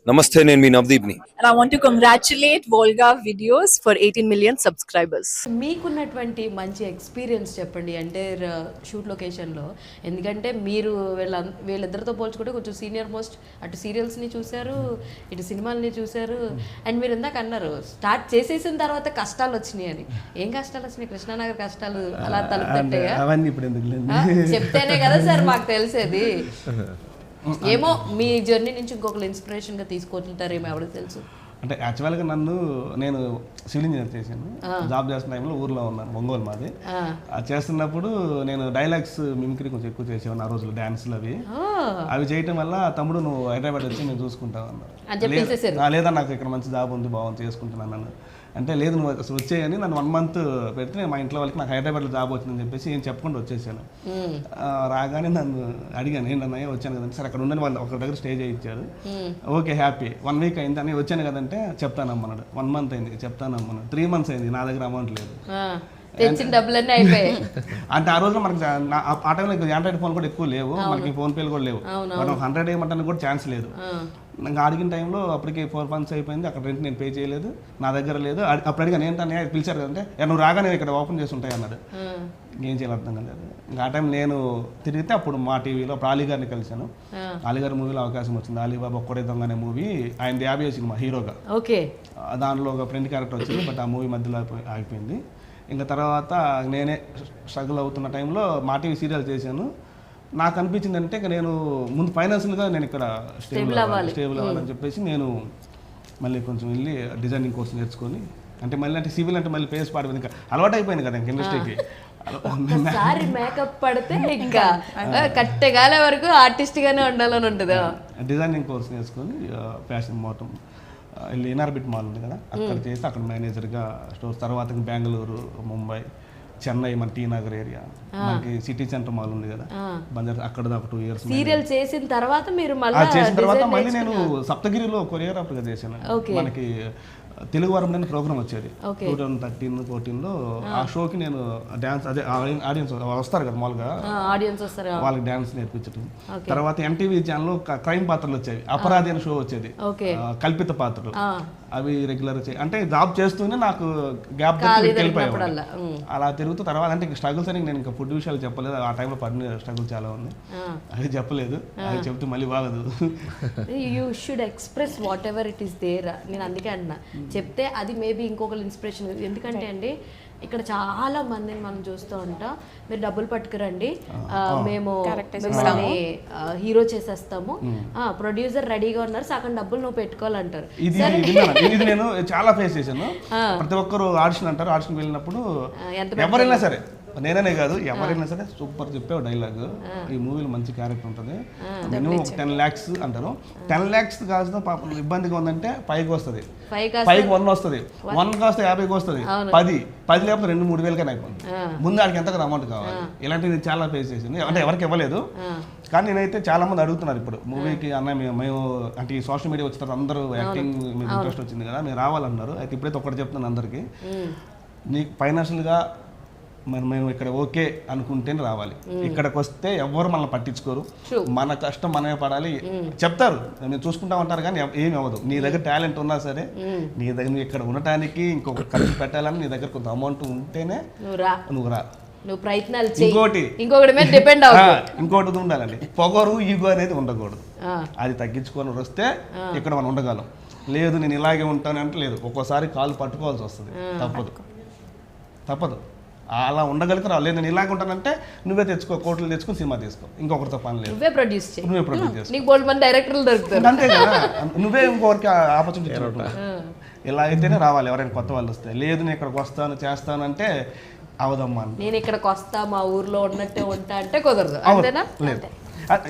నమస్తే, నేను మీ నవదీప్ని. And I want to congratulate Volga Videos for 18 million subscribers. మీకున్నటువంటి మంచి ఎక్స్పీరియన్స్ చెప్పండి అంటే షూట్ లొకేషన్లో. ఎందుకంటే మీరు వీళ్ళిద్దరితో పోల్చుకుంటే కొంచెం సీనియర్ మోస్ట్, అటు సీరియల్స్ని చూశారు, ఇటు సినిమాలని చూశారు. అండ్ మీరు ఇందాక అన్నారు స్టార్ట్ చేసేసిన తర్వాత కష్టాలు వచ్చినాయి అని. ఏం కష్టాలు వచ్చినాయి? కృష్ణానగర్ కష్టాలు అలా తలుపుతుంటాయా? చెప్తేనే కదా సార్ మాకు తెలిసేది. ఏమో మీ జర్నీ నుంచి ఇంకొకరు ఇన్స్పిరేషన్గా తీసుకుంటారేమో ఎవరికి తెలుసు. అంటే యాక్చువల్గా నేను సివిల్ ఇంజనీర్ చేశాను. జాబ్ చేస్తున్న టైంలో ఊర్లో ఉన్నాను, ఒంగోలు మాది. చేస్తున్నప్పుడు నేను డైలాగ్స్ మిమిక్రీ కొంచెం ఎక్కువ చేసేవాను ఆ రోజులు, డాన్స్లు అవి చేయటం వల్ల తమ్ముడు నువ్వు హైదరాబాద్ వచ్చి నేను చూసుకుంటావు అన్నారు. లేదా నాకు ఇక్కడ మంచి జాబ్ ఉంది, బాగుంది, చేసుకుంటున్నాను అంటే. లేదు నువ్వు అసలు వచ్చేయని నన్ను 1 month పెడితే మా ఇంట్లో వాళ్ళకి నాకు హైదరాబాద్లో జాబ్ వచ్చిందని చెప్పేసి ఏం చెప్పకుండా వచ్చేసాను. రాగానే నన్ను అడిగాను ఏంటన్నయ్య వచ్చాను కదంటే, సరే అక్కడ ఉండని వాళ్ళు ఒక దగ్గర స్టే చేయించారు. Okay happy. 1 week అయింది అని వచ్చాను కదంటే చెప్తానమ్మన్నాడు. 1 month అయింది చెప్తానమ్మన్నాడు. 3 months అయింది, నా దగ్గర అమౌంట్ లేదు. తెచ్చిన డబ్బులన్నీ అయిపోయాయి. అంటే ఆ రోజులో మనకి ఆ టైంలో ఆండ్రాయిడ్ ఫోన్ కూడా ఎక్కువ లేవు, మనకి ఫోన్ పేలు కూడా లేవు. మనం 100 వేయమంటానికి కూడా ఛాన్స్ లేదు. నాకు అడిగిన టైంలో అప్పటికి 4 months అయిపోయింది. అక్కడ రెంట్ నేను పే చేయలేదు, నా దగ్గర లేదు. అప్పుడు అడిగాను ఏంటనే పిలిచారు కదంటే, నువ్వు రాగానే ఇక్కడ ఓపెన్ చేసి ఉంటాయి అన్నాడు. ఏం చేయాలి అర్థం కాలేదు. ఇంకా ఆ టైం నేను తిరిగితే అప్పుడు మా టీవీలో అప్పుడు అలీ గారిని కలిశాను. అలీ గారి మూవీలో అవకాశం వచ్చింది. అలీబాబా ఒక్కడే దొంగ అనే మూవీ, ఆయన 50వ సినిమా హీరోగా. ఓకే, దానిలో ఒక ఫ్రెండ్ క్యారెక్టర్ వచ్చింది, బట్ ఆ మూవీ మధ్యలో ఆగిపోయింది. ఇంకా తర్వాత నేనే స్ట్రగుల్ అవుతున్న టైంలో మా టీవీ సీరియల్ చేశాను. నాకు అనిపించింది అంటే ఇక నేను ముందు ఫైనాన్షియల్గా నేను ఇక్కడ స్టేబుల్ అవ్వాలని చెప్పేసి నేను మళ్ళీ కొంచెం వెళ్ళి డిజైనింగ్ కోర్స్ నేర్చుకొని, అంటే మళ్ళీ అంటే సివిల్ అంటే మళ్ళీ పేస్ పాడిపోయింది, ఇంకా అలవాటు అయిపోయింది కదా ఇంక ఇండస్ట్రీకి. మేకప్ పడితే ఇంకా కట్టెగాల వరకు ఆర్టిస్ట్గానే ఉండాలని ఉంటుంది. డిజైనింగ్ కోర్స్ నేర్చుకొని ఫ్యాషన్ మోటం వెళ్ళి ఎన్ఆర్బిట్ మాల్ ఉంది కదా, అక్కడ చేసి అక్కడ మేనేజర్గా స్టోర్స్. తర్వాత బెంగళూరు, ముంబై, చెన్నై, మన టీ నగర్ ఏరియా, మనకి సిటీ సెంటర్ మాల్ ఉంది కదా బంజారా, అక్కడ దాకా 2 years సీరియల్ చేసిన తర్వాత మీరు చేసిన తర్వాత మళ్ళీ నేను సప్తగిరిలో కొరియోగ్రాఫర్గా చేశాను. మనకి తెలుగు వారం నేను ప్రోగ్రామ్ వచ్చేది 2013-14లో. ఆ షోకి నేను డాన్స్, అదే ఆడియన్స్ వస్తారు కదా మామూలుగా, వాళ్ళకి డాన్స్ నేర్పించడం. తర్వాత ఎన్టీవీ ఛానల్లో క్రైమ్ పాత్రలు వచ్చేవి, అపరాధి అనే షో వచ్చేది, కల్పిత పాత్రలు. అవి రెగ్యులర్ అంటే జాబ్ చేస్తూనే నాకు గ్యాప్ వెళ్ళిపోయాను. అలా తిరుగుతూ తర్వాత అంటే స్ట్రగుల్స్ అని నేను ఇంకా ఫుడ్ విషయాలు చెప్పలేదు. ఆ టైంలో పడిన స్ట్రగుల్ చాలా ఉంది, అది చెప్పలేదు. అది చెప్తే మళ్ళీ బాగదు. You should express whatever it is there. నేను అందుకే అంటున్నా, చెప్తే అది మేబీ ఇంకొకరు ఇన్స్పిరేషన్. ఎందుకంటే అండి ఇక్కడ చాలా మందిని మనం చూస్తూ ఉంటాం, మీరు డబ్బులు పట్టుకురండి, మేము మిమ్మల్ని హీరో చేసేస్తాము, ప్రొడ్యూసర్ రెడీగా ఉన్నారు, సగం డబ్బులు నువ్వు పెట్టుకోవాలంటారు. ఇది నేను చాలా ఫేస్ చేశాను. ప్రతి ఒక్కరు ఆడిషన్ అంటారు. ఆడిషన్ వెళ్ళినప్పుడు ఎవరైనా సరే, నేననే కాదు ఎవరైనా సరే సూపర్ చెప్పావు డైలాగ్, ఈ మూవీలో మంచి క్యారెక్టర్ ఉంటుంది, మినిమం 10 lakhs అంటారు. 10 lakhs కాస్త పాపం ఇబ్బందిగా ఉందంటే 5కి వస్తుంది, 5కి 1 వస్తుంది, 1 కాస్త 50కి వస్తుంది, 10 లేకపోతే 2-3 వేలకైనా అయిపోతుంది. ముందు ఆడికి ఎంత అమౌంట్ కావాలి. ఇలాంటివి చాలా ఫేస్ చేసింది. అంటే ఎవరికి ఇవ్వలేదు, కానీ నేనైతే చాలా మంది అడుగుతున్నారు ఇప్పుడు మూవీకి, అన్న మేము అంటే ఈ సోషల్ మీడియా వచ్చిన తర్వాత అందరూ యాక్టింగ్ మీకు ఇంట్రెస్ట్ వచ్చింది కదా, మీరు రావాలన్నారు. అయితే ఇప్పుడైతే ఒకటి చెప్తున్నాను అందరికీ, నీకు ఫైనాన్షియల్గా మరి మేము ఇక్కడ ఓకే అనుకుంటేనే రావాలి. ఇక్కడికి వస్తే ఎవరు మనల్ని పట్టించుకోరు, మన కష్టం మనమే పడాలి. చెప్తారు మేము చూసుకుంటా ఉంటారు, కానీ ఏమి అవ్వదు. నీ దగ్గర టాలెంట్ ఉన్నా సరే, నీ దగ్గర నువ్వు ఇక్కడ ఉండటానికి ఇంకొక ఖర్చు పెట్టాలని నీ దగ్గర కొంత అమౌంట్ ఉంటేనే నువ్వు రా. ఇంకోటి ఉండాలండి, పొగరు ఈగో అనేది ఉండకూడదు. అది తగ్గించుకొని వస్తే ఇక్కడ మనం ఉండగలం. లేదు నేను ఇలాగే ఉంటాను అంటే లేదు, ఒక్కోసారి కాలు పట్టుకోవాల్సి వస్తుంది, తప్పదు. అలా ఉండగలిగితే రావు. లేదు నేను ఇలాగ ఉంటానంటే నువ్వే తెచ్చుకో, కోట్లు తెచ్చుకొని సినిమా తీసుకో, ఇంకొకరితో పని లేదు, నువ్వే ప్రొడ్యూస్ చేసుకో. అంతే కదా, నువ్వే ఇంకొకరికి ఆపర్చునిటీ ఇచ్చినట్టు. ఇలా అయితేనే రావాలి ఎవరైనా కొత్త వాళ్ళు వస్తే. లేదు నేను ఇక్కడికి వస్తాను చేస్తానంటే అవదమ్మా, నేను ఇక్కడికి వస్తా మా ఊర్లో ఉన్నట్టే ఉంటా అంటే కుదరదు. అంతేనా? లేదు,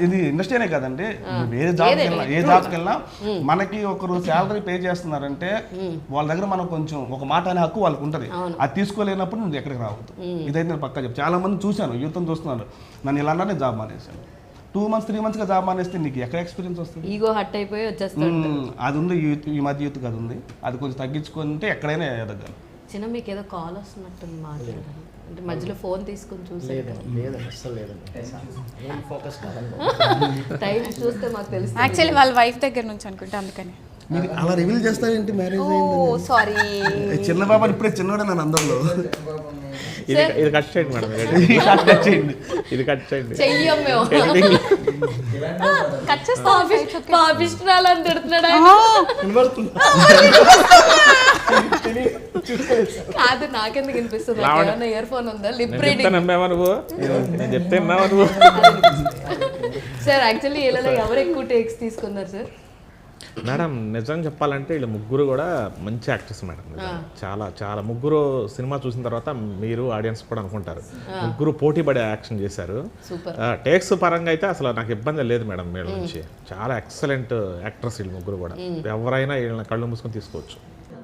ఇది ఇండస్ట్రీనే కదండి, ఏ జాబ్కి వెళ్ళినా మనకి ఒకరు శాలరీ పే చేస్తున్నారంటే వాళ్ళ దగ్గర మనం కొంచెం ఒక మాట అనే హక్కు వాళ్ళకి ఉంటుంది. అది తీసుకోలేనప్పుడు నువ్వు ఎక్కడికి రావద్దు. ఇదైతే నేను పక్కా చెప్పు. చాలా మంది చూశాను, యూత్ని చూస్తున్నాను, నన్ను ఇలా నేను జాబ్ మానేశాను. 2 months 3 monthsగా జాబ్ మానేస్తే నీకు ఎక్కడ ఎక్స్పీరియన్స్ వస్తుంది? ఈగో హట్ అయిపోయి వచ్చేస్తుంది. అది ఉంది యూత్, ఈ మధ్య యూత్కి అది ఉంది. అది కొంచెం తగ్గించుకుంటే ఎక్కడైనా ఎదగాలి. చిన్న మీకు ఏదో కాల్ వస్తున్నట్టుంది, మాట్లాడాలి అంటే మధ్యలో ఫోన్ తీసుకొని చూసి టైం చూస్తే మాకు తెలుసు. యాక్చువల్లీ వాళ్ళ వైఫ్ దగ్గర నుంచి అనుకుంటా, అందుకని మీరు అలా రివీల్ చేస్తారేంటి మ్యారేజ్ ఓ సారీ అయింది చిన్న బాబా ఇప్పుడే చిన్నోడే నన్ను అందరిలో ఇది కట్ చేయండి మేడం ఇది కట్ చేయండి చెయ్యం మేము కట్ చేస్తాం పాపిష్ట్రాలు అని తిడుతున్నాడు కాదు నాకెందుకు వినిపిస్తుంది ఏమన్నా ఇయర్ ఫోన్ ఉందా లిప్ రీడింగ్ నమ్మేవా నువ్వు నేను చెప్తే విన్నావా నువ్వు సార్ యాక్చువల్లీ వీళ్ళలో ఎవరు ఎక్కువ టేక్స్ తీసుకున్నారు సార్ మేడం నిజం చెప్పాలంటే వీళ్ళు ముగ్గురు కూడా మంచి యాక్టర్స్ మేడం చాలా చాలా ముగ్గురు సినిమా చూసిన తర్వాత మీరు ఆడియన్స్ కూడా అనుకుంటారు ముగ్గురు పోటీ పడే యాక్షన్ చేశారు టేక్స్ పరంగా అయితే అసలు నాకు ఇబ్బంది లేదు మేడం వీళ్ళ నుంచి చాలా ఎక్సలెంట్ యాక్టర్స్ వీళ్ళు ముగ్గురు కూడా ఎవరైనా వీళ్ళని కళ్ళు మూసుకొని తీసుకోవచ్చు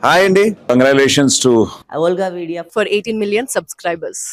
హాయ్ అండి congratulations to Olga Vidya for 18 million subscribers.